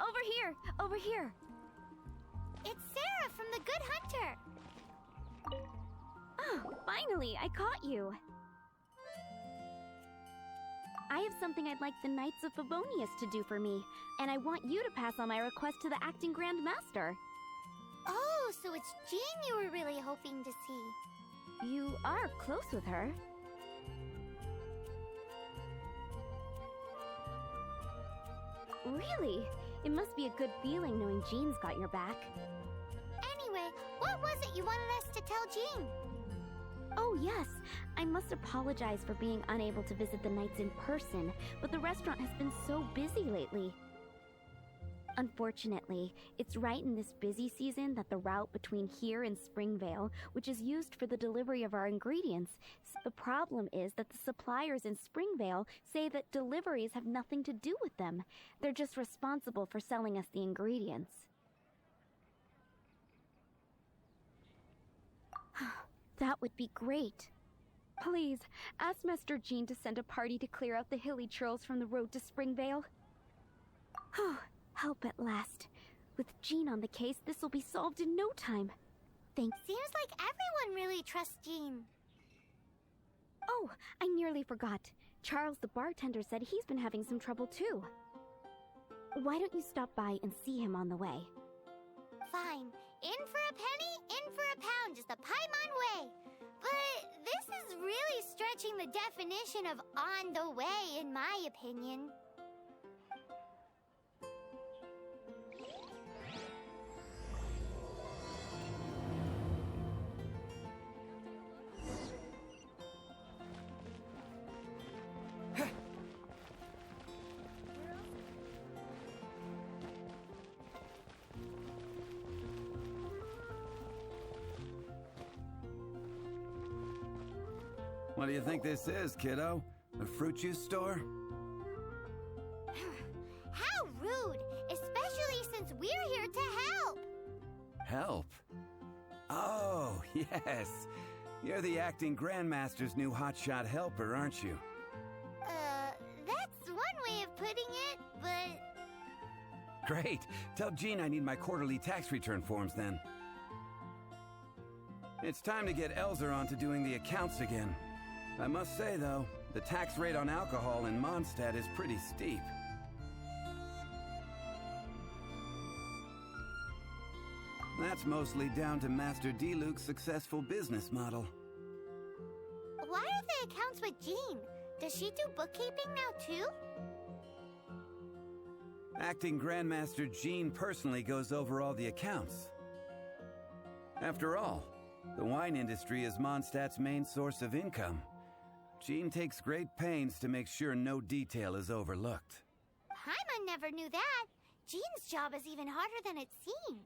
Over here! Over here! It's Sarah from the Good Hunter! Oh, finally, I caught you! I have something I'd like the Knights of Favonius to do for me, and I want you to pass on my request to the Acting Grand Master. Oh, so it's Jean you were really hoping to see. You are close with her. Really? It must be a good feeling knowing Jean's got your back. Anyway, what was it you wanted us to tell Jean? Oh, yes. I must apologize for being unable to visit the Knights in person, but the restaurant has been so busy lately. Unfortunately, it's right in this busy season that the route between here and Springvale, which is used for the delivery of our ingredients, the problem is that the suppliers in Springvale say that deliveries have nothing to do with them. They're just responsible for selling us the ingredients. That would be great. Please, ask Master Jean to send a party to clear out the hilly trails from the road to Springvale. Help at last. With Jean on the case, this will be solved in no time. Thanks. Seems like everyone really trusts Jean. Oh, I nearly forgot. Charles the bartender said he's been having some trouble too. Why don't you stop by and see him on the way? Fine. In for a penny, in for a pound, just a Paimon way. But this is really stretching the definition of on the way, in my opinion. What do you think this is, kiddo? A fruit juice store? How rude! Especially since we're here to help! Help? Oh, yes. You're the acting grandmaster's new hotshot helper, aren't you? That's one way of putting it, but... Great. Tell Jean I need my quarterly tax return forms then. It's time to get Elzer on to doing the accounts again. I must say, though, the tax rate on alcohol in Mondstadt is pretty steep. That's mostly down to Master D-Luke's successful business model. Why are the accounts with Jean? Does she do bookkeeping now, too? Acting Grandmaster Jean personally goes over all the accounts. After all, the wine industry is Mondstadt's main source of income. Jean takes great pains to make sure no detail is overlooked. Paimon never knew that. Jean's job is even harder than it seems.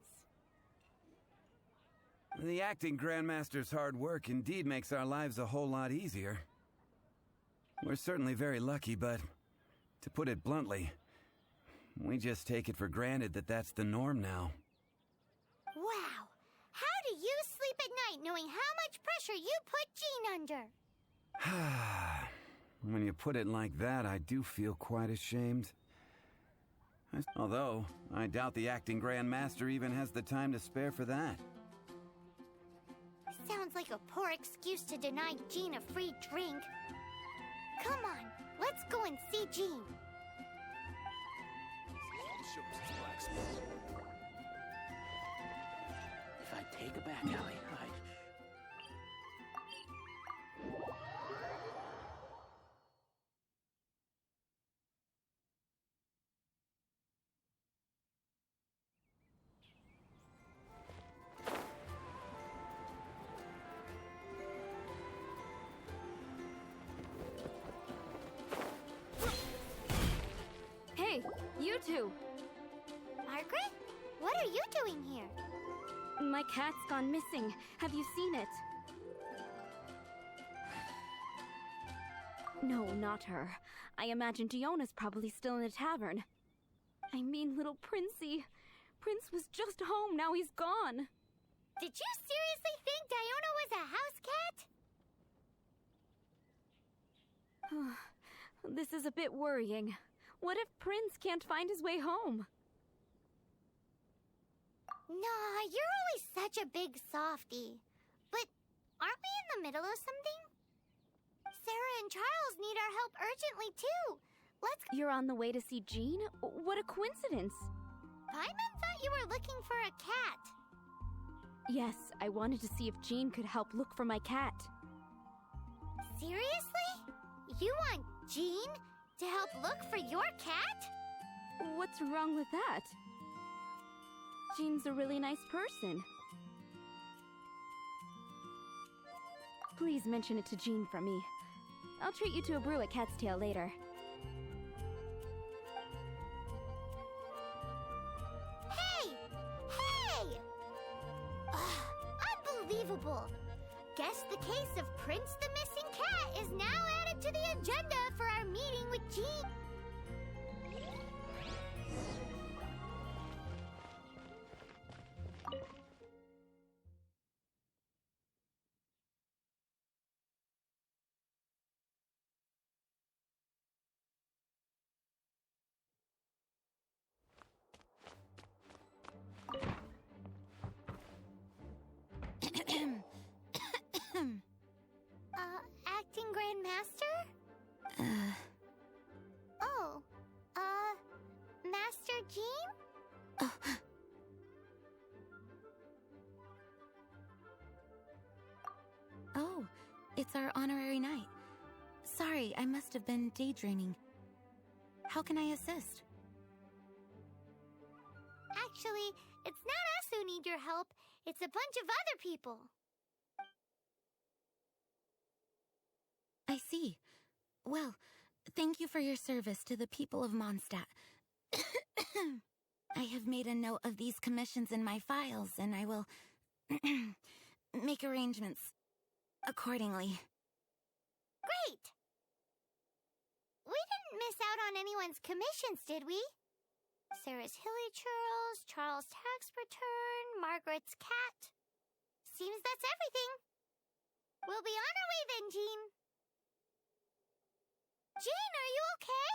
The acting Grandmaster's hard work indeed makes our lives a whole lot easier. We're certainly very lucky, but to put it bluntly, we just take it for granted that that's the norm now. Wow! How do you sleep at night knowing how much pressure you put Jean under? When you put it like that, I do feel quite ashamed. Although, I doubt the acting Grandmaster even has the time to spare for that. Sounds like a poor excuse to deny Jean a free drink. Come on, let's go and see Jean. If I take a back alley, Hey, you two! Margaret? What are you doing here? My cat's gone missing. Have you seen it? No, not her. I imagine Diona's probably still in the tavern. I mean, little Princey. Prince was just home, now he's gone. Did you seriously think Diona was a house cat? This is a bit worrying. What if Prince can't find his way home? Nah, you're always such a big softie. But aren't we in the middle of something? Sarah and Charles need our help urgently, too. Let's... You're on the way to see Jean? What a coincidence. Paimon thought you were looking for a cat. Yes, I wanted to see if Jean could help look for my cat. Seriously? You want Jean to help look for your cat? What's wrong with that? Jean's a really nice person. Please mention it to Jean from me. I'll treat you to a brew at Cat's Tail later. Hey! Hey! Unbelievable! Guess the case of Prince the Missing Cat is now added to the agenda for our meeting with Jean. Acting Grandmaster? Oh, Master Jean? Oh, it's our honorary night. Sorry, I must have been daydreaming. How can I assist? Actually, it's not us who need your help. It's a bunch of other people. I see. Well, thank you for your service to the people of Mondstadt. I have made a note of these commissions in my files, and I will make arrangements accordingly. Great! We didn't miss out on anyone's commissions, did we? Sarah's Hilly Churls, Charles' tax return, Margaret's cat. Seems that's everything. We'll be on our way then, Jean. Jean, are you okay?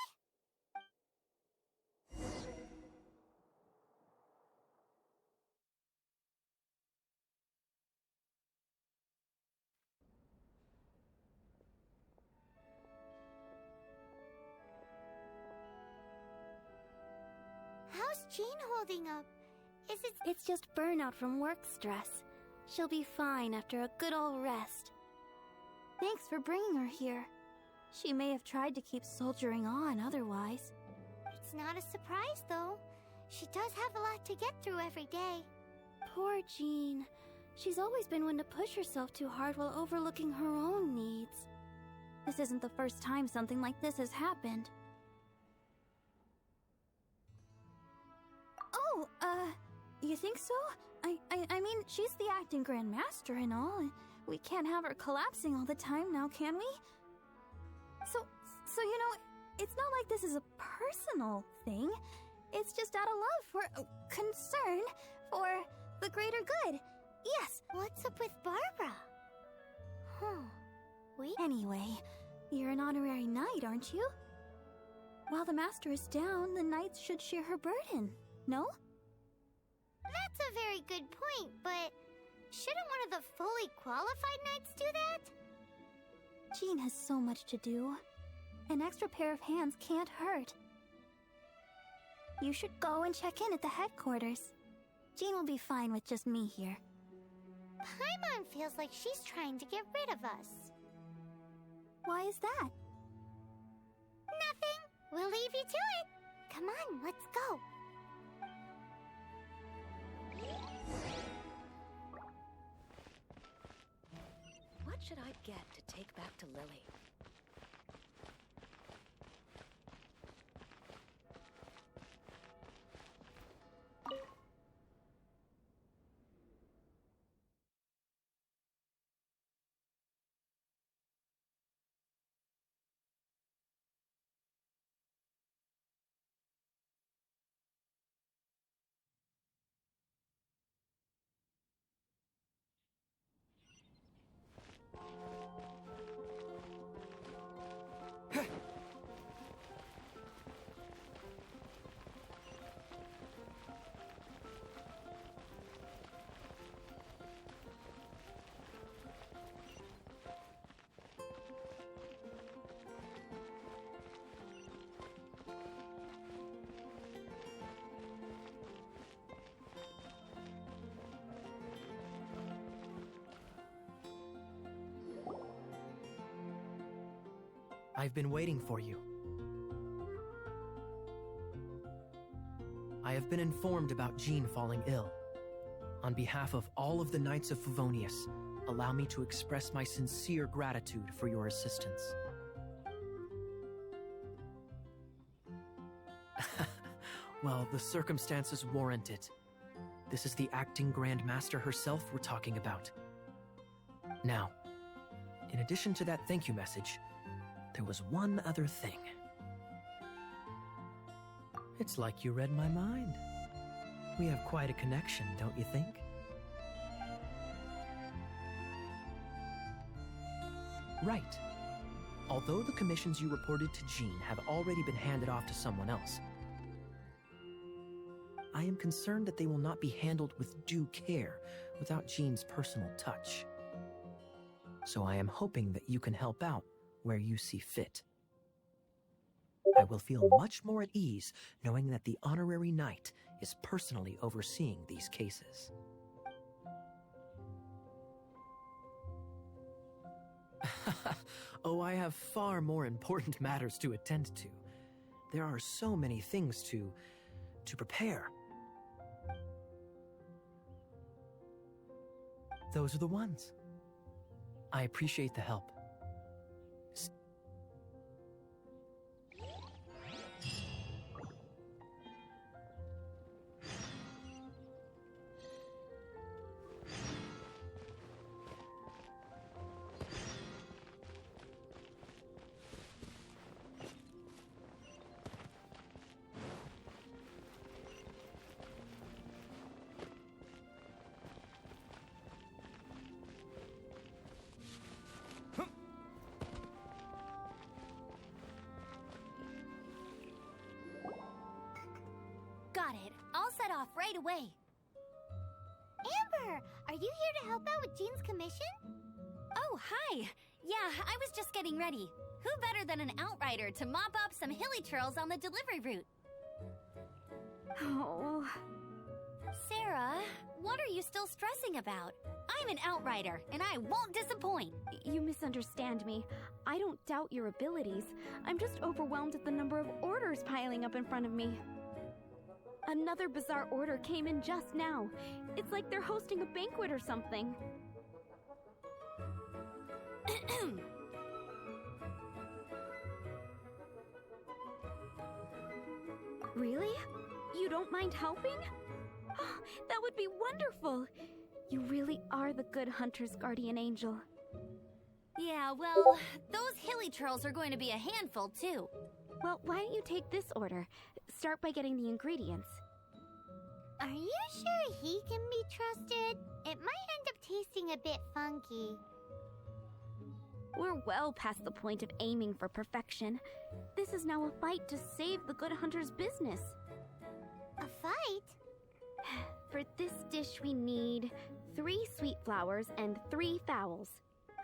How's Jean holding up? It's just burnout from work stress. She'll be fine after a good old rest. Thanks for bringing her here. She may have tried to keep soldiering on otherwise. It's not a surprise, though. She does have a lot to get through every day. Poor Jean. She's always been one to push herself too hard while overlooking her own needs. This isn't the first time something like this has happened. Oh, you think so? I mean, she's the acting Grand Master and all. We can't have her collapsing all the time now, can we? So you know, it's not like this is a personal thing. It's just out of love for concern for the greater good. Yes. What's up with Barbara? Anyway, you're an honorary knight, aren't you? While the master is down, the knights should share her burden, no? That's a very good point, but shouldn't one of the fully qualified knights do that? Jean has so much to do. An extra pair of hands can't hurt. You should go and check in at the headquarters. Jean will be fine with just me here. Paimon feels like she's trying to get rid of us. Why is that? Nothing. We'll leave you to it. Come on, let's go. What should I get to take back to Lily? I've been waiting for you. I have been informed about Jean falling ill. On behalf of all of the Knights of Favonius, allow me to express my sincere gratitude for your assistance. Well, the circumstances warrant it. This is the acting Grand Master herself we're talking about. Now, in addition to that thank you message, there was one other thing. It's like you read my mind. We have quite a connection, don't you think? Right. Although the commissions you reported to Jean have already been handed off to someone else, I am concerned that they will not be handled with due care without Jean's personal touch. So I am hoping that you can help out where you see fit. I will feel much more at ease knowing that the honorary knight is personally overseeing these cases. Oh, I have far more important matters to attend to. There are so many things to prepare. Those are the ones. I appreciate the help. Got it. I'll set off right away. Amber, are you here to help out with Jean's commission? Oh, hi. Yeah, I was just getting ready. Who better than an outrider to mop up some hilly trails on the delivery route? Oh. Sarah, what are you still stressing about? I'm an outrider, and I won't disappoint. You misunderstand me. I don't doubt your abilities. I'm just overwhelmed at the number of orders piling up in front of me. Another bizarre order came in just now. It's like they're hosting a banquet or something. Really? You don't mind helping? That would be wonderful. You really are the good hunter's guardian angel. Yeah, well, those hilly trails are going to be a handful, too. Well, why don't you take this order? Start by getting the ingredients. Are you sure he can be trusted? It might end up tasting a bit funky. We're well past the point of aiming for perfection. This is now a fight to save the good hunter's business. A fight? For this dish we need 3 sweet flowers and 3 fowls.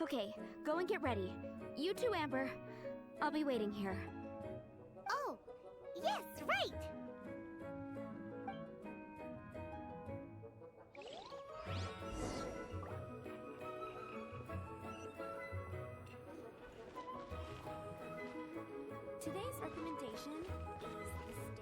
Okay, go and get ready. You too, Amber. I'll be waiting here. Oh, yes, right! Today's recommendation is the steak.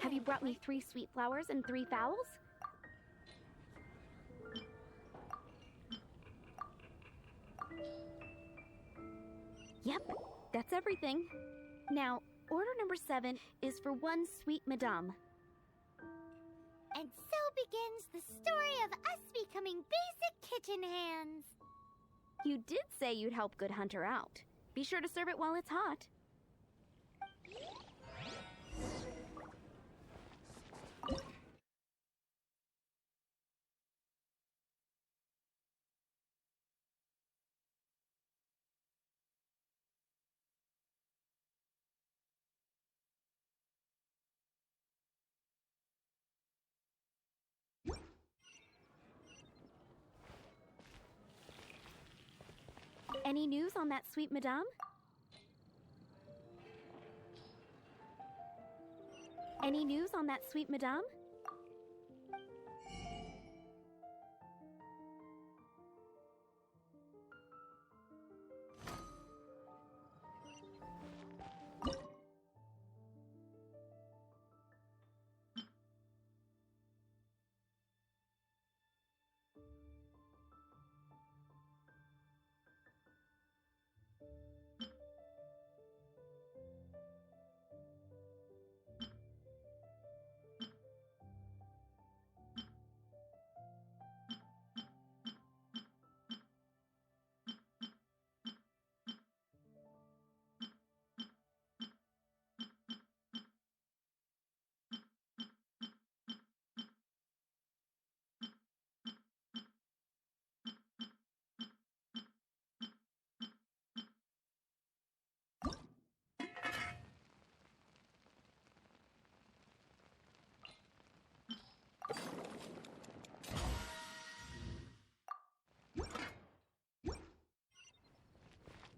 Have you brought me 3 sweet flowers and 3 fowls? Yep, that's everything. Now, order number 7 is for 1 sweet madame. And so begins the story of us becoming basic kitchen hands. You did say you'd help Good Hunter out. Be sure to serve it while it's hot. Any news on that sweet madame? Any news on that sweet madame?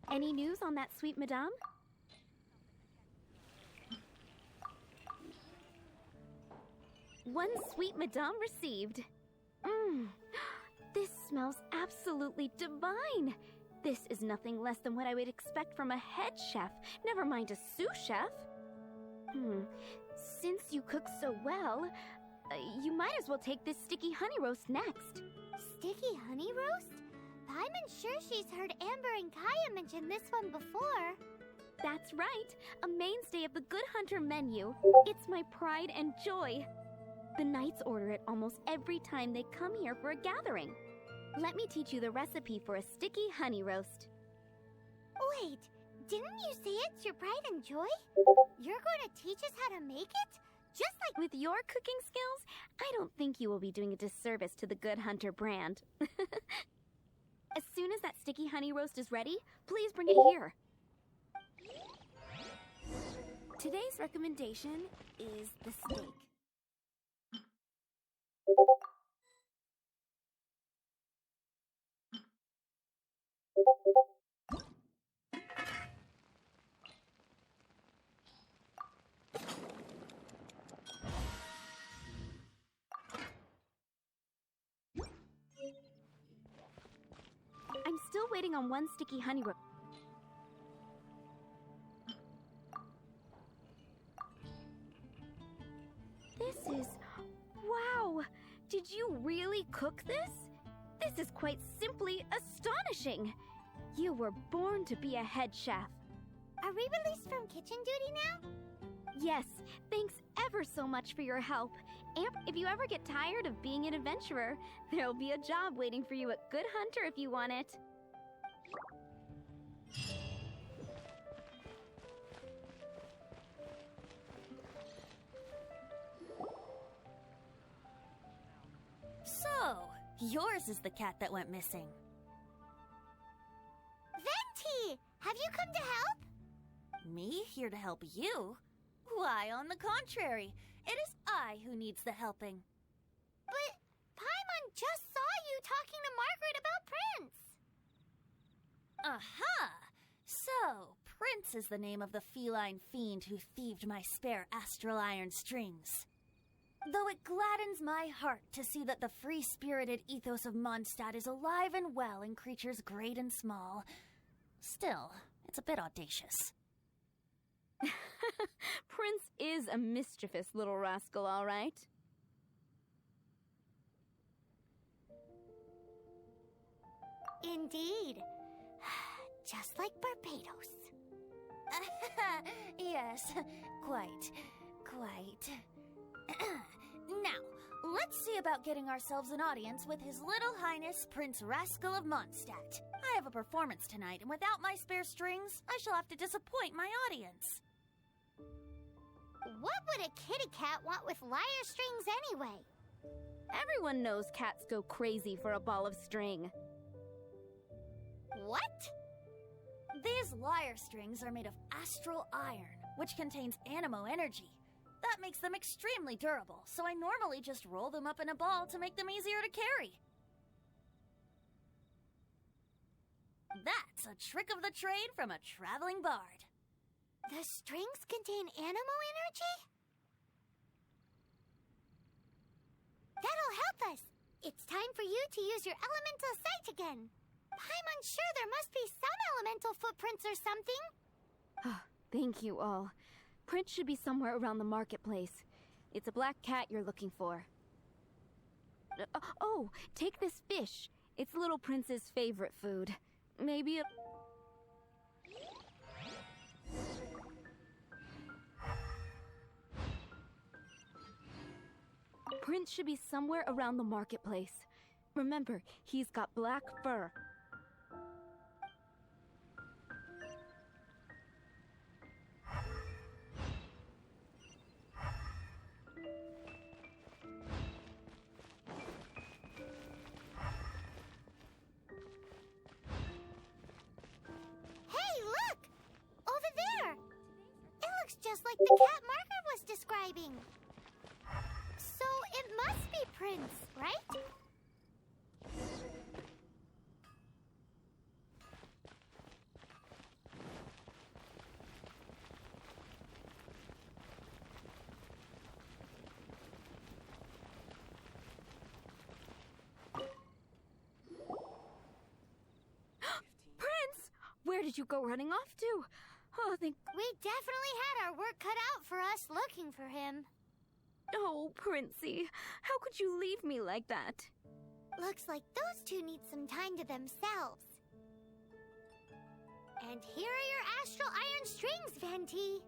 Any news on that sweet madame? One sweet madame received. This smells absolutely divine. This is nothing less than what I would expect from a head chef, never mind a sous chef. Since you cook so well, you might as well take this sticky honey roast next. Sticky honey roast? I'm sure she's heard Amber and Kaya mention this one before. That's right, a mainstay of the Good Hunter menu. It's my pride and joy. The knights order it almost every time they come here for a gathering. Let me teach you the recipe for a sticky honey roast. Wait, didn't you say it's your pride and joy? You're going to teach us how to make it? Just like with your cooking skills, I don't think you will be doing a disservice to the Good Hunter brand. As soon as that sticky honey roast is ready, please bring it here. Today's recommendation is the steak. I'm still waiting on one sticky honey roast. This is... wow! Did you really cook this? This is quite simply astonishing! You were born to be a head chef. Are we released from kitchen duty now? Yes, thanks ever so much for your help. And if you ever get tired of being an adventurer, there'll be a job waiting for you at Good Hunter if you want it. So, yours is the cat that went missing. Venti! Have you come to help? Me here to help you? Why, on the contrary, it is I who needs the helping. But Paimon just saw you talking to Margaret about Prince. Aha! So, Prince is the name of the feline fiend who thieved my spare astral iron strings. Though it gladdens my heart to see that the free-spirited ethos of Mondstadt is alive and well in creatures great and small, still, it's a bit audacious. Prince is a mischievous little rascal, all right. Indeed. Just like Barbados. Yes, quite. Now, let's see about getting ourselves an audience with His Little Highness Prince Rascal of Mondstadt. I have a performance tonight, and without my spare strings, I shall have to disappoint my audience. What would a kitty cat want with lyre strings anyway? Everyone knows cats go crazy for a ball of string. What? These lyre strings are made of astral iron, which contains animo energy. That makes them extremely durable, so I normally just roll them up in a ball to make them easier to carry. That's a trick of the trade from a traveling bard. The strings contain animo energy? That'll help us. It's time for you to use your elemental sight again. I'm unsure there must be some elemental footprints or something. Thank you all. Prince should be somewhere around the marketplace. It's a black cat you're looking for. Oh, take this fish. It's Little Prince's favorite food. Maybe a... Prince should be somewhere around the marketplace. Remember, he's got black fur. Hey, look! Over there! It looks just like the cat Margaret was describing. So it must be Prince, right? Prince! Where did you go running off to? Oh, thank... We definitely had our work cut out for us looking for him. Oh, Princey, how could you leave me like that? Looks like those two need some time to themselves. And here are your astral iron strings, Venti.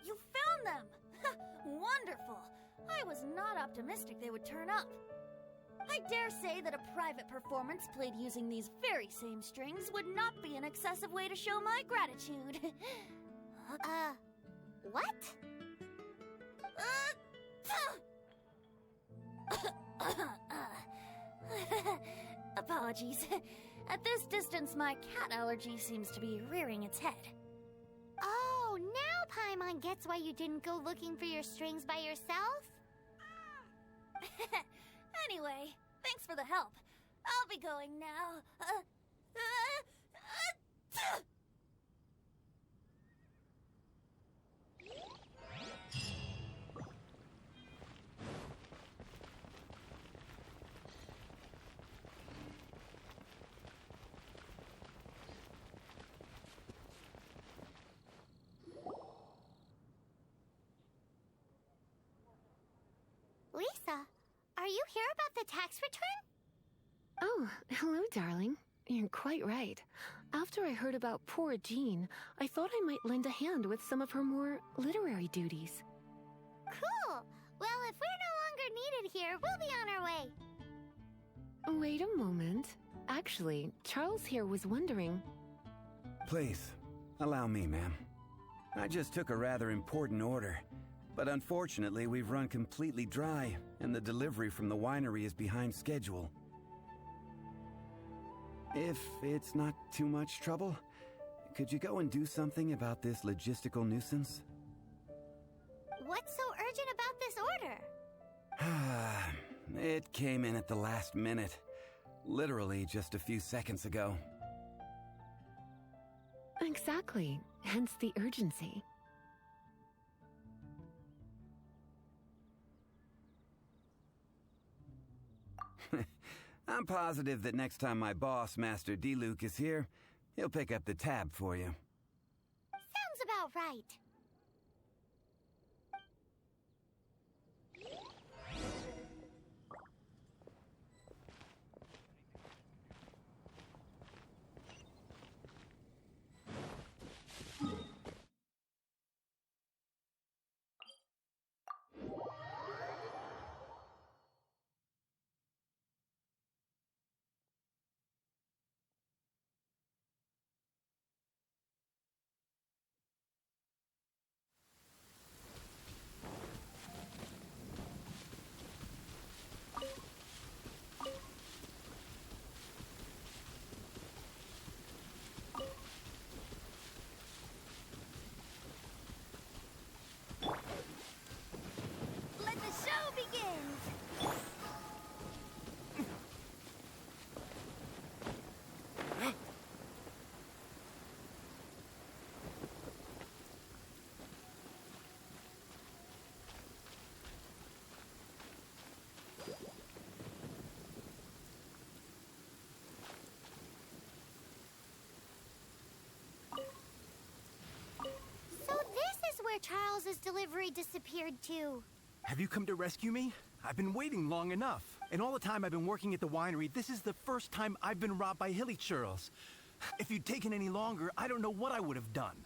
You found them! Wonderful! I was not optimistic they would turn up. I dare say that a private performance played using these very same strings would not be an excessive way to show my gratitude. What? Apologies. At this distance, my cat allergy seems to be rearing its head. Oh, now Paimon gets why you didn't go looking for your strings by yourself? Anyway, thanks for the help. I'll be going now. Lisa, are you here about the tax return? Oh, hello, darling. You're quite right. After I heard about poor Jean, I thought I might lend a hand with some of her more literary duties. Cool. Well, if we're no longer needed here, we'll be on our way. Wait a moment. Actually, Charles here was wondering... Please, allow me, ma'am. I just took a rather important order. But unfortunately, we've run completely dry, and the delivery from the winery is behind schedule. If it's not too much trouble, could you go and do something about this logistical nuisance? What's so urgent about this order? It came in at the last minute. Literally just a few seconds ago. Exactly. Hence the urgency. I'm positive that next time my boss, Master D-Luke, is here, he'll pick up the tab for you. Sounds about right. where Charles's delivery disappeared to. Have you come to rescue me? I've been waiting long enough. And all the time I've been working at the winery, this is the first time I've been robbed by hilly churls. If you'd taken any longer, I don't know what I would have done.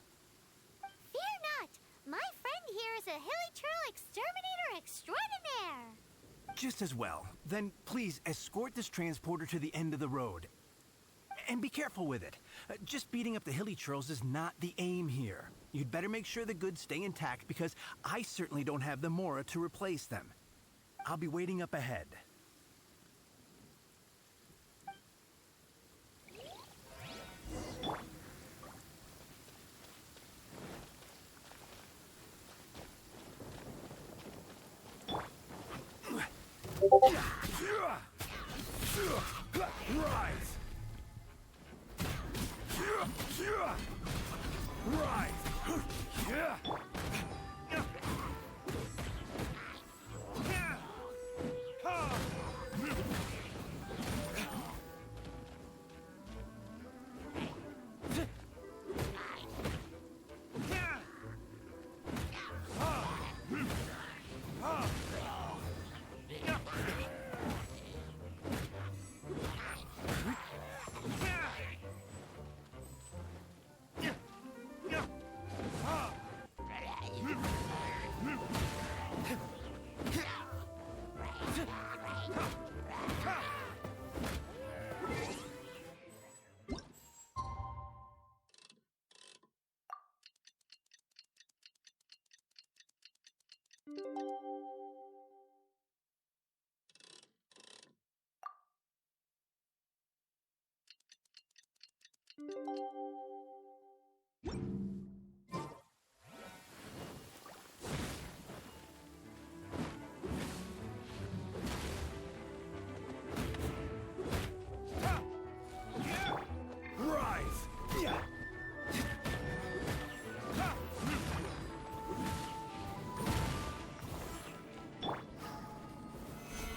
Fear not! My friend here is a hilly churl exterminator extraordinaire! Just as well. Then please escort this transporter to the end of the road. And be careful with it. Just beating up the hilly churls is not the aim here. You'd better make sure the goods stay intact because I certainly don't have the Mora to replace them. I'll be waiting up ahead. Rise!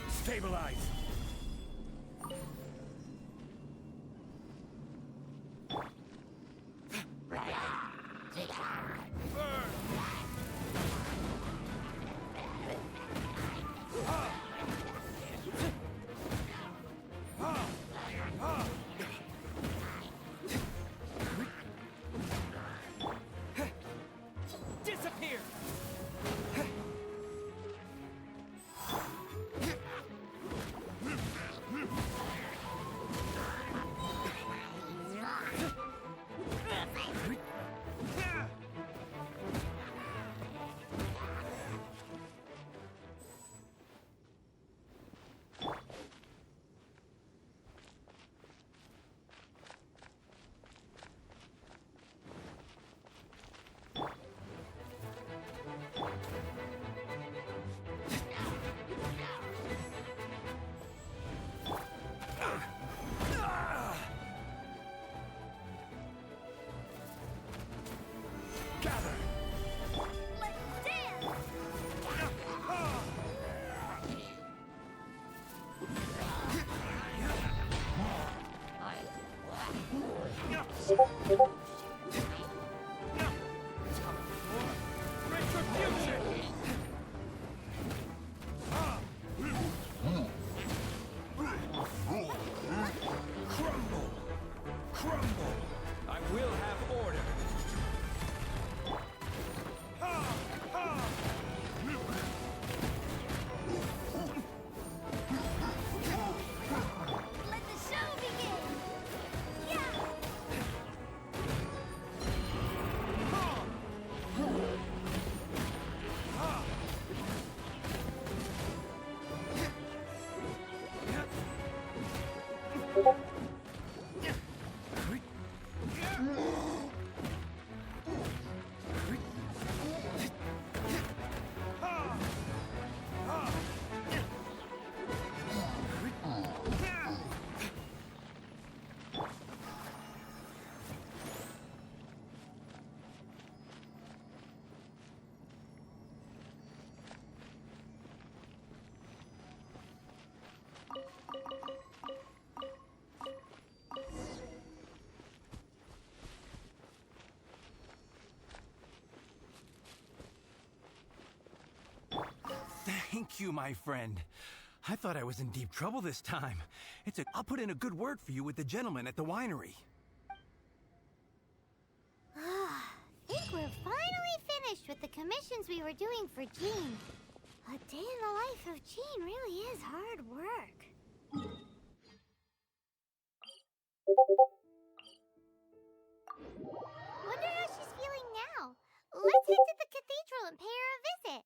Stabilize! Disappear! Thank you, my friend. I thought I was in deep trouble this time. I'll put in a good word for you with the gentleman at the winery. Think we're finally finished with the commissions we were doing for Jean. A day in the life of Jean really is hard work. Wonder how she's feeling now. Let's head to the cathedral and pay her a visit.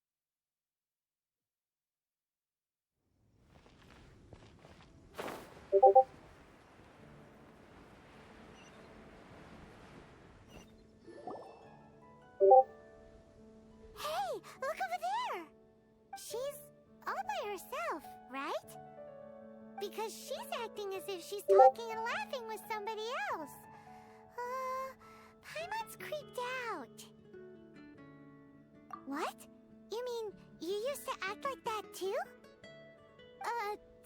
Hey, look over there! She's all by herself, right? Because she's acting as if she's talking and laughing with somebody else. Paimon's creeped out. What? You mean you used to act like that too?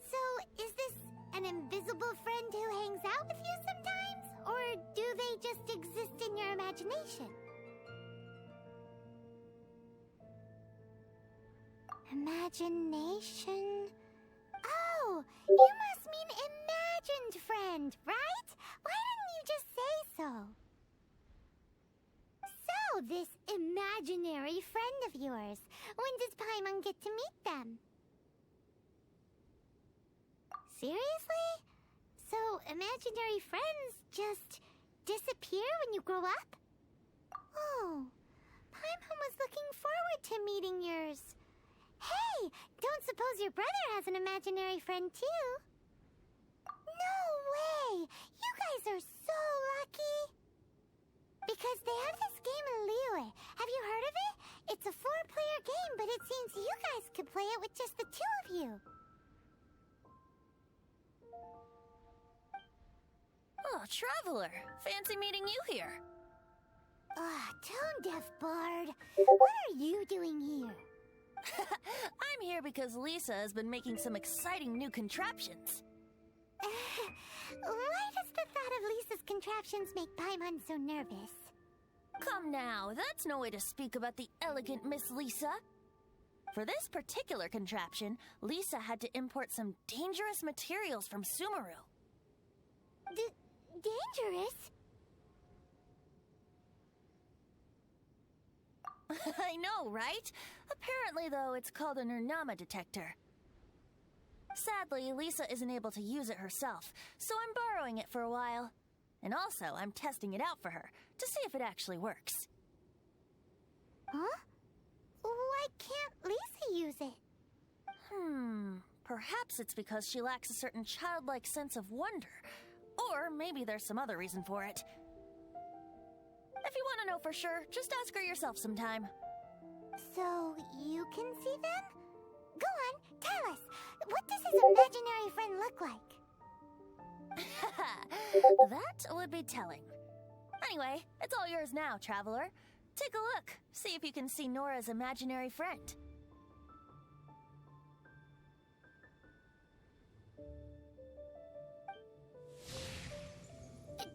So is this an invisible friend who hangs out with you sometimes? Or do they just exist in your imagination? Imagination? Oh, you must mean imagined friend, right? Why didn't you just say so? So, this imaginary friend of yours, when does Paimon get to meet them? Seriously? So, imaginary friends just disappear when you grow up? Oh, Paimon was looking forward to meeting yours. Hey, don't suppose your brother has an imaginary friend too? No way! You guys are so lucky! Because they have this game in Liyue. Have you heard of it? It's a 4-player game, but it seems you guys could play it with just the 2 of you. Oh, Traveler. Fancy meeting you here. Tone-deaf bard. What are you doing here? I'm here because Lisa has been making some exciting new contraptions. Why does the thought of Lisa's contraptions make Paimon so nervous? Come now, that's no way to speak about the elegant Miss Lisa. For this particular contraption, Lisa had to import some dangerous materials from Sumeru. Dangerous? I know, right? Apparently, though, it's called a Nernama detector. Sadly, Lisa isn't able to use it herself, so I'm borrowing it for a while. And also, I'm testing it out for her, to see if it actually works. Huh? Why can't Lisa use it? Perhaps it's because she lacks a certain childlike sense of wonder. Or maybe there's some other reason for it. If you want to know for sure, just ask her yourself sometime. So, you can see them? Go on, tell us. What does his imaginary friend look like? That would be telling. Anyway, it's all yours now, Traveler. Take a look. See if you can see Nora's imaginary friend.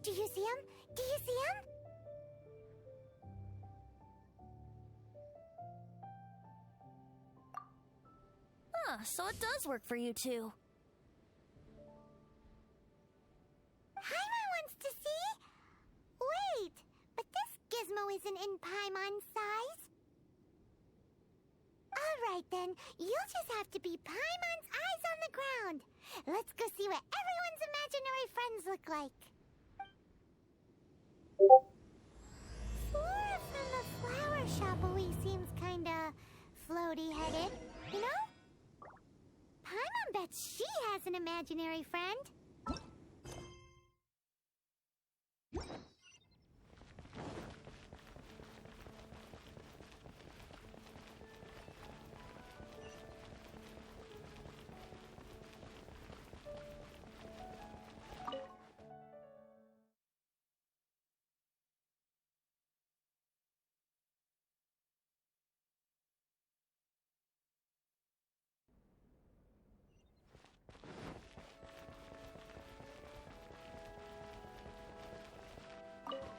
Do you see him? Do you see him? So it does work for you two. Paimon wants to see? Wait, but this gizmo isn't in Paimon's size. Alright then, you'll just have to be Paimon's eyes on the ground. Let's go see what everyone's imaginary friends look like. Flora from the flower shop always seems kinda floaty-headed, you know? Paimon bets she has an imaginary friend.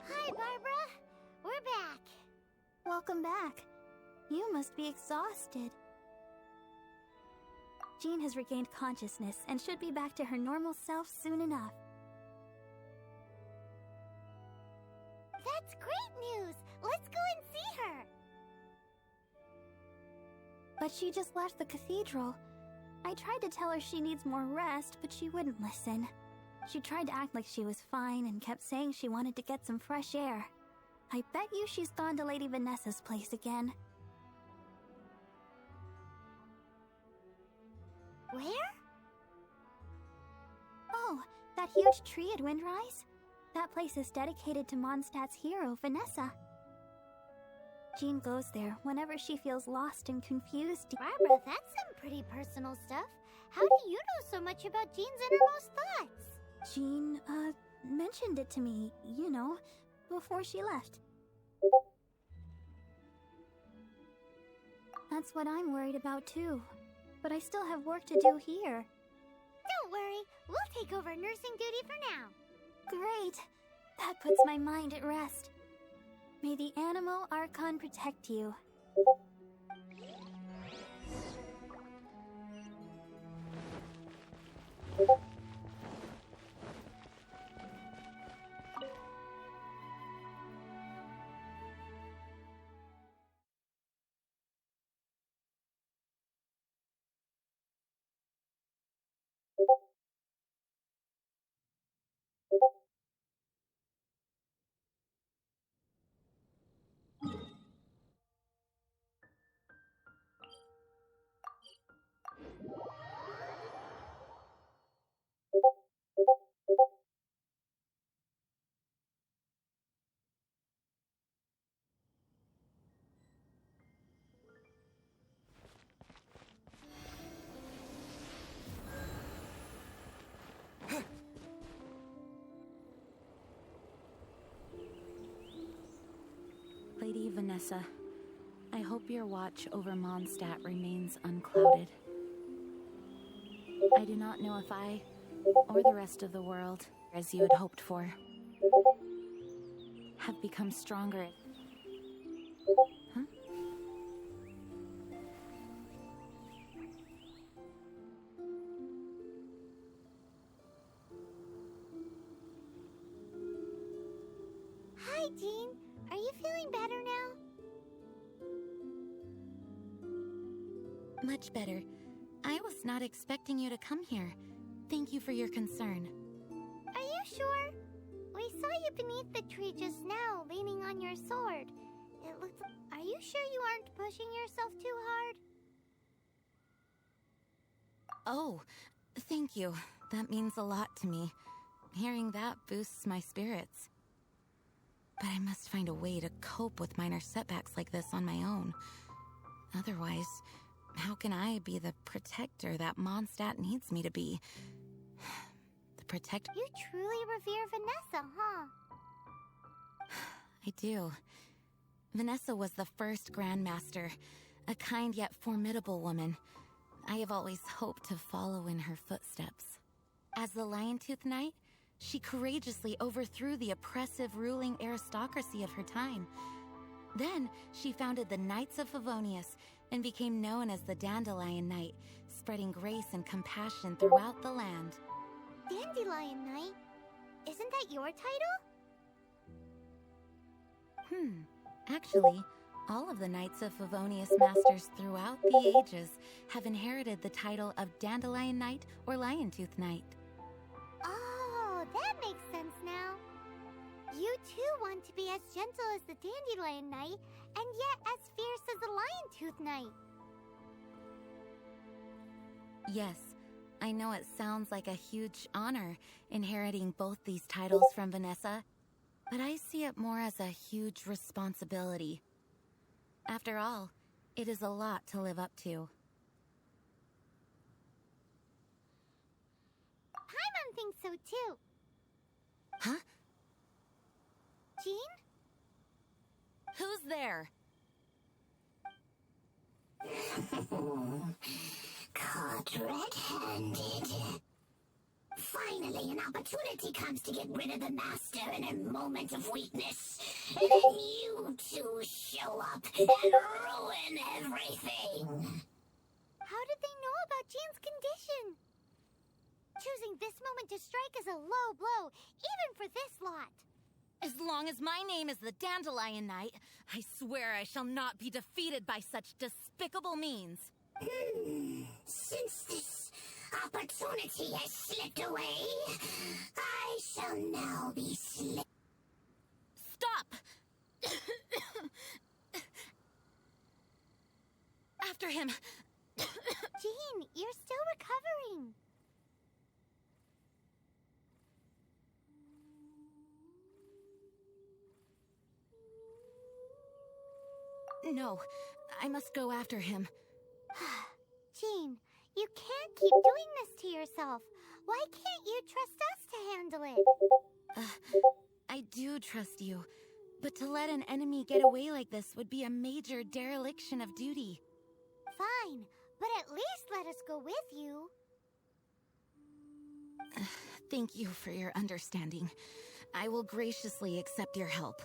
Hi, Barbara. We're back. Welcome back. You must be exhausted. Jean has regained consciousness and should be back to her normal self soon enough. That's great news! Let's go and see her! But she just left the cathedral. I tried to tell her she needs more rest, but she wouldn't listen. She tried to act like she was fine and kept saying she wanted to get some fresh air. I bet you she's gone to Lady Vanessa's place again. Where? Oh, that huge tree at Windrise? That place is dedicated to Mondstadt's hero, Vanessa. Jean goes there whenever she feels lost and confused. Barbara, that's some pretty personal stuff. How do you know so much about Jean's innermost thoughts? Jean, mentioned it to me, you know, before she left. That's what I'm worried about too. But I still have work to do here. Don't worry, we'll take over nursing duty for now. Great! That puts my mind at rest. May the Animo Archon protect you. Lady Vanessa, I hope your watch over Mondstadt remains unclouded. I do not know if I, or the rest of the world, as you had hoped for, have become stronger. Huh? Hi, Jean. Are you feeling better now? Much better. I was not expecting you to come here. Thank you for your concern. Are you sure? We saw you beneath the tree just now, leaning on your sword. It looked... Are you sure you aren't pushing yourself too hard? Oh, thank you. That means a lot to me. Hearing that boosts my spirits. But I must find a way to cope with minor setbacks like this on my own. Otherwise, how can I be the protector that Mondstadt needs me to be? The protector... You truly revere Vanessa, huh? I do. Vanessa was the first Grandmaster, a kind yet formidable woman. I have always hoped to follow in her footsteps. As the Lion-Tooth Knight, she courageously overthrew the oppressive ruling aristocracy of her time. Then, she founded the Knights of Favonius and became known as the Dandelion Knight, spreading grace and compassion throughout the land. Dandelion Knight? Isn't that your title? Actually, all of the Knights of Favonius Masters throughout the ages have inherited the title of Dandelion Knight or Lion-Tooth Knight. Oh, that makes sense now. You too want to be as gentle as the Dandelion Knight, and yet as fierce as the Lion-Tooth Knight. Yes, I know it sounds like a huge honor inheriting both these titles from Vanessa, but I see it more as a huge responsibility. After all, it is a lot to live up to. Paimon thinks so too. Huh? Jean? Who's there? Caught red-handed. Finally, an opportunity comes to get rid of the Master in a moment of weakness. And then you two show up and ruin everything. How did they know about Jean's condition. Choosing this moment to strike is a low blow, even for this lot. As long as my name is the Dandelion Knight, I swear I shall not be defeated by such despicable means. Since this opportunity has slipped away, I shall now be Stop! After him! Jean, you're still recovering. No, I must go after him. Jean, you can't keep doing this to yourself. Why can't you trust us to handle it? I do trust you, but to let an enemy get away like this would be a major dereliction of duty. Fine, but at least let us go with you. Thank you for your understanding. I will graciously accept your help.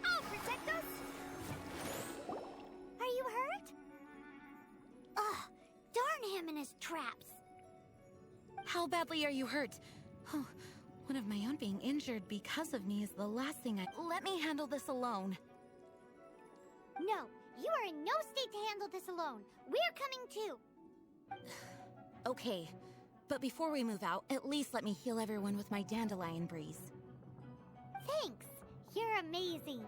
I'll protect us! Are you hurt? Ugh, darn him and his traps. How badly are you hurt? Oh, one of my own being injured because of me is the last thing Let me handle this alone. No, you are in no state to handle this alone. We're coming too. Okay, but before we move out, at least let me heal everyone with my dandelion breeze. Thanks. You're amazing.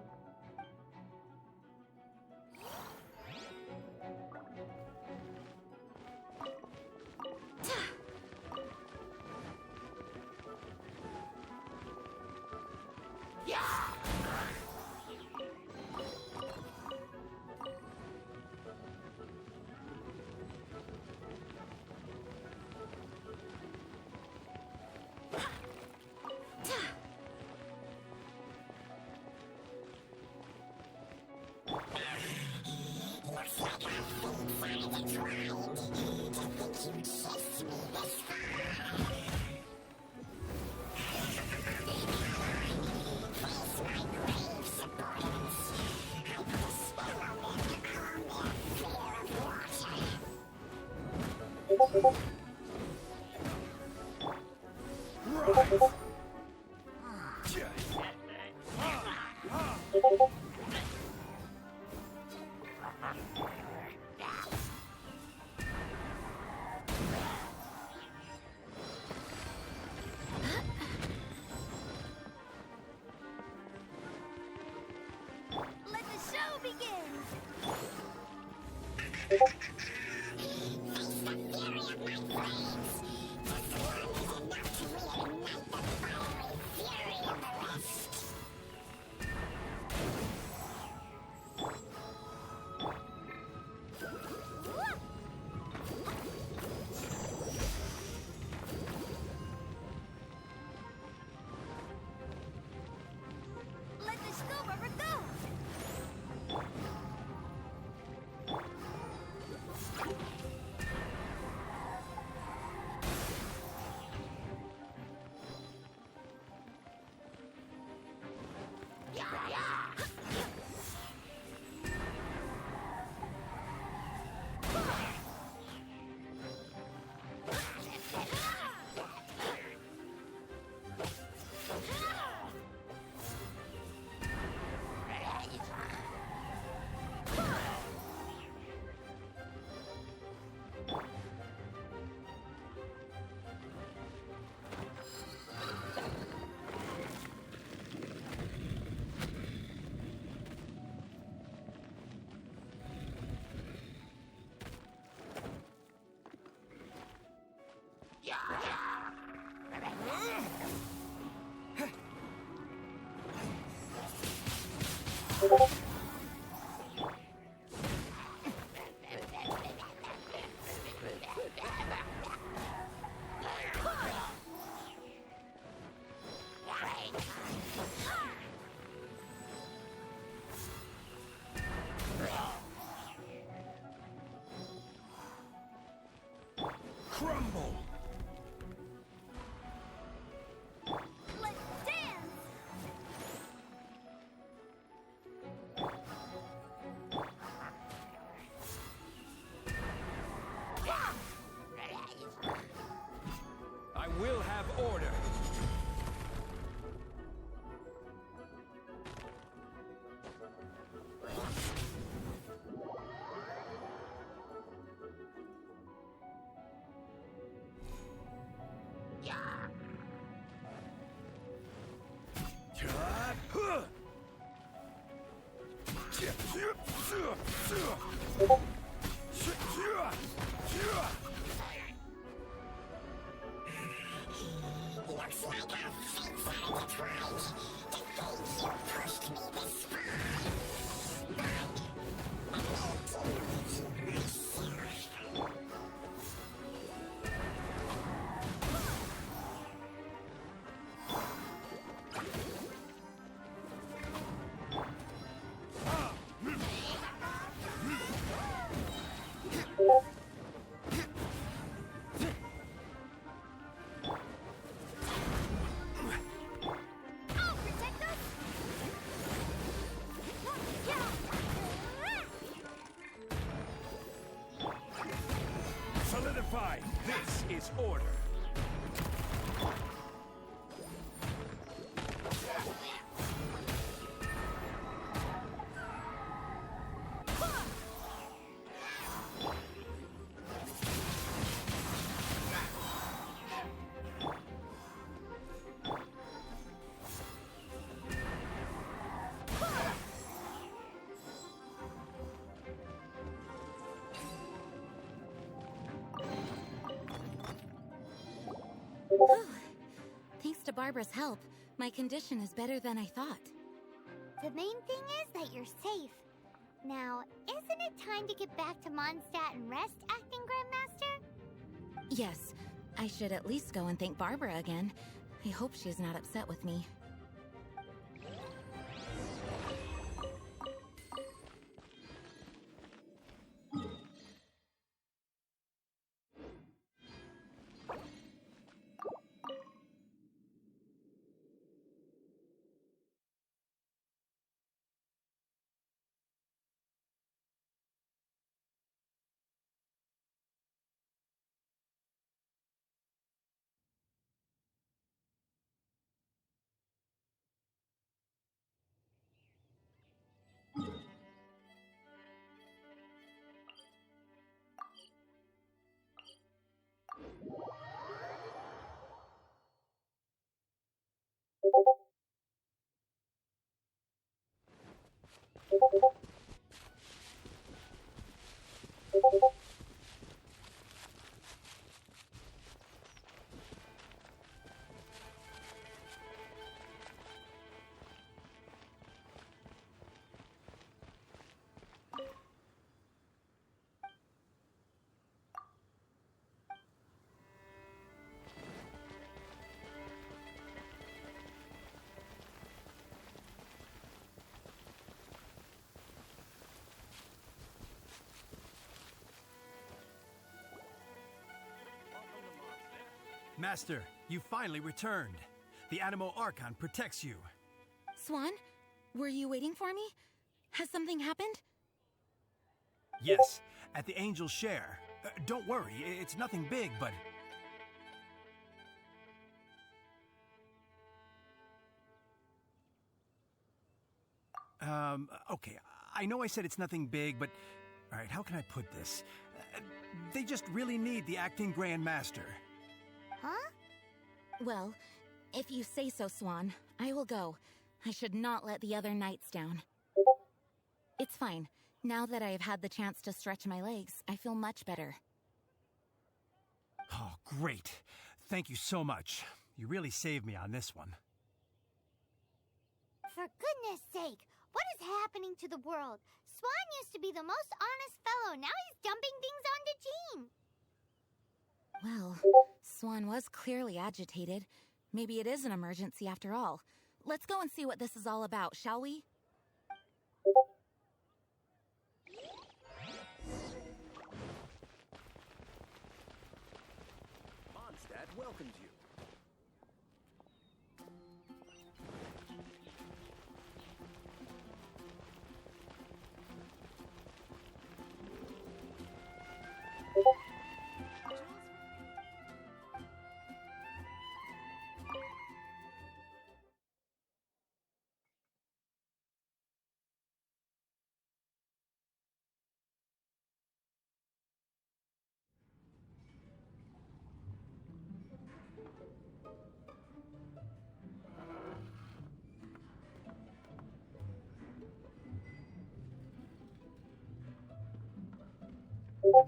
Let the show begin! Let the scuba go! Crumble! Let's dance! I will have order. Looks like our fates are intertwined. To think you pushed me this far. But I will do it myself. I'll protect us! Solidify. This is order. Thanks to Barbara's help, my condition is better than I thought. The main thing is that you're safe. Now, isn't it time to get back to Mondstadt and rest, Acting Grandmaster? Yes, I should at least go and thank Barbara again. I hope she's not upset with me. Master, you finally returned. The Animo Archon protects you. Swan, were you waiting for me? Has something happened? Yes, at the Angel's Share. Don't worry, it's nothing big, but... Okay, I know I said it's nothing big, but... Alright, how can I put this? They just really need the Acting Grand Master. Huh? Well, if you say so, Swan, I will go. I should not let the other knights down. It's fine. Now that I have had the chance to stretch my legs, I feel much better. Oh, great. Thank you so much. You really saved me on this one. For goodness sake, What is happening to the world? Swan used to be the most honest fellow. Now he's dumping things onto Jean. Well, Swan was clearly agitated. Maybe it is an emergency after all. Let's go and see what this is all about, shall we? Mondstadt welcomes you.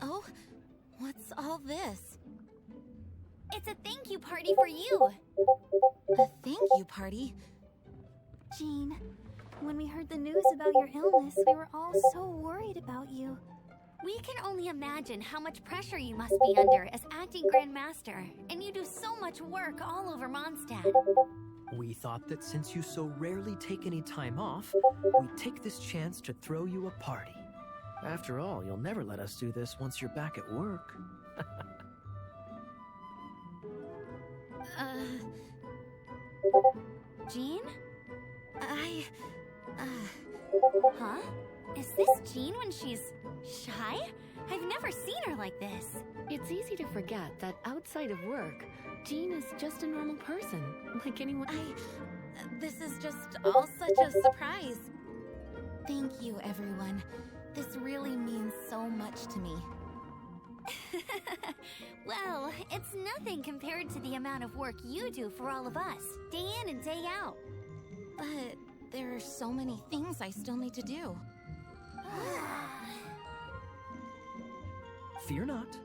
Oh, what's all this? It's a thank you party for you. A thank you party? Jean, when we heard the news about your illness, we were all so worried about you. We can only imagine how much pressure you must be under as acting Grand Master, and you do so much work all over Mondstadt. We thought that since you so rarely take any time off, we'd take this chance to throw you a party. After all, you'll never let us do this once you're back at work. Jean? Huh? Is this Jean when she's shy? I've never seen her like this. It's easy to forget that outside of work, Jean is just a normal person, like anyone. This is just all such a surprise. Thank you, everyone. This really means so much to me. Well, it's nothing compared to the amount of work you do for all of us, day in and day out. But there are so many things I still need to do. Fear not.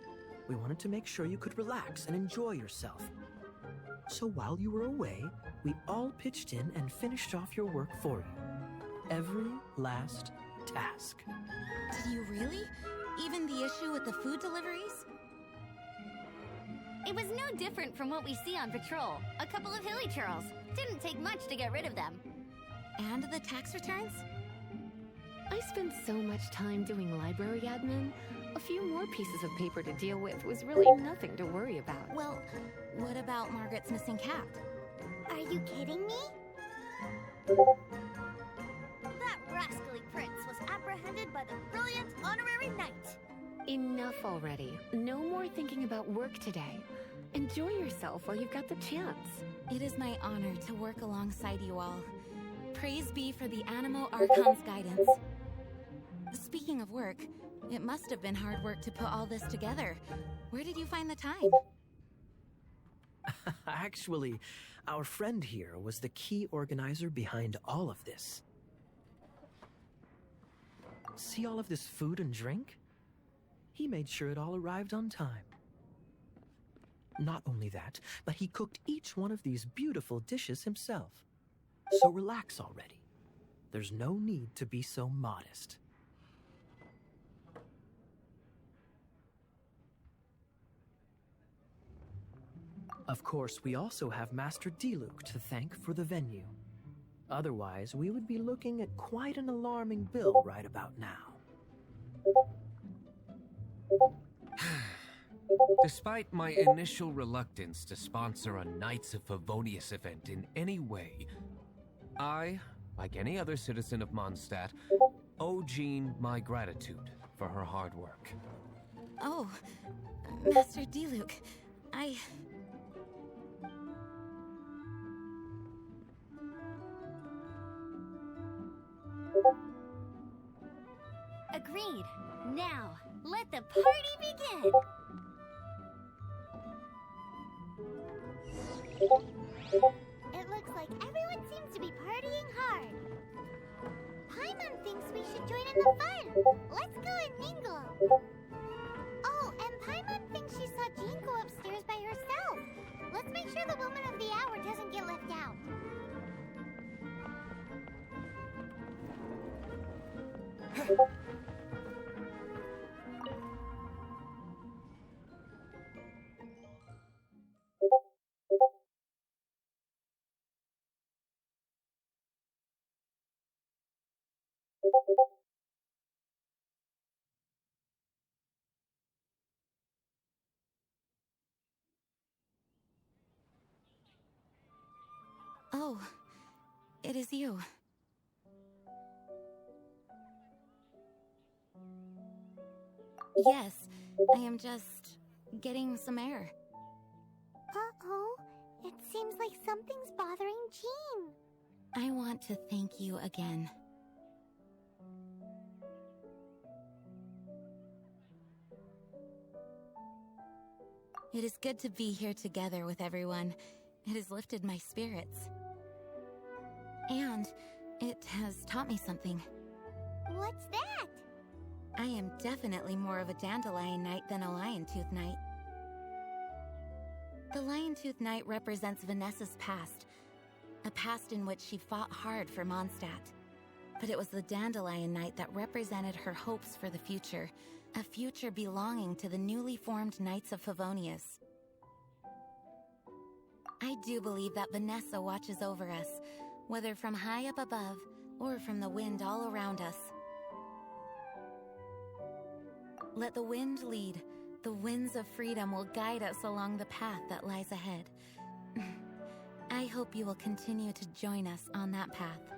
We wanted to make sure you could relax and enjoy yourself. So while you were away, we all pitched in and finished off your work for you. Every last task. Did you really? Even the issue with the food deliveries? It was no different from what we see on patrol. A couple of hilly churls. Didn't take much to get rid of them. And the tax returns? I spent so much time doing library admin. A few more pieces of paper to deal with was really nothing to worry about. Well, what about Margaret's missing cat? Are you kidding me? That rascally prince was apprehended by the brilliant honorary knight. Enough already. No more thinking about work today. Enjoy yourself while you've got the chance. It is my honor to work alongside you all. Praise be for the Animo Archon's guidance. Speaking of work, it must have been hard work to put all this together. Where did you find the time? Actually, our friend here was the key organizer behind all of this. See all of this food and drink? He made sure it all arrived on time. Not only that, but he cooked each one of these beautiful dishes himself. So relax already. There's no need to be so modest. Of course, we also have Master Diluc to thank for the venue. Otherwise, we would be looking at quite an alarming bill right about now. Despite my initial reluctance to sponsor a Knights of Favonius event in any way, I, like any other citizen of Mondstadt, owe Jean my gratitude for her hard work. Oh, Master Diluc, Agreed. Now, let the party begin! It looks like everyone seems to be partying hard. Paimon thinks we should join in the fun. Let's go and mingle. Oh, and Paimon thinks she saw Jean go upstairs by herself. Let's make sure the woman of the hour doesn't get left out. Oh, it is you. Yes, I am just getting some air. Uh-oh. It seems like something's bothering Jean. I want to thank you again. It is good to be here together with everyone. It has lifted my spirits. And it has taught me something. What's that? I am definitely more of a Dandelion Knight than a Lion-Tooth Knight. The Lion-Tooth Knight represents Vanessa's past, a past in which she fought hard for Mondstadt. But it was the Dandelion Knight that represented her hopes for the future, a future belonging to the newly formed Knights of Favonius. I do believe that Vanessa watches over us, whether from high up above or from the wind all around us. Let the wind lead. The winds of freedom will guide us along the path that lies ahead. I hope you will continue to join us on that path.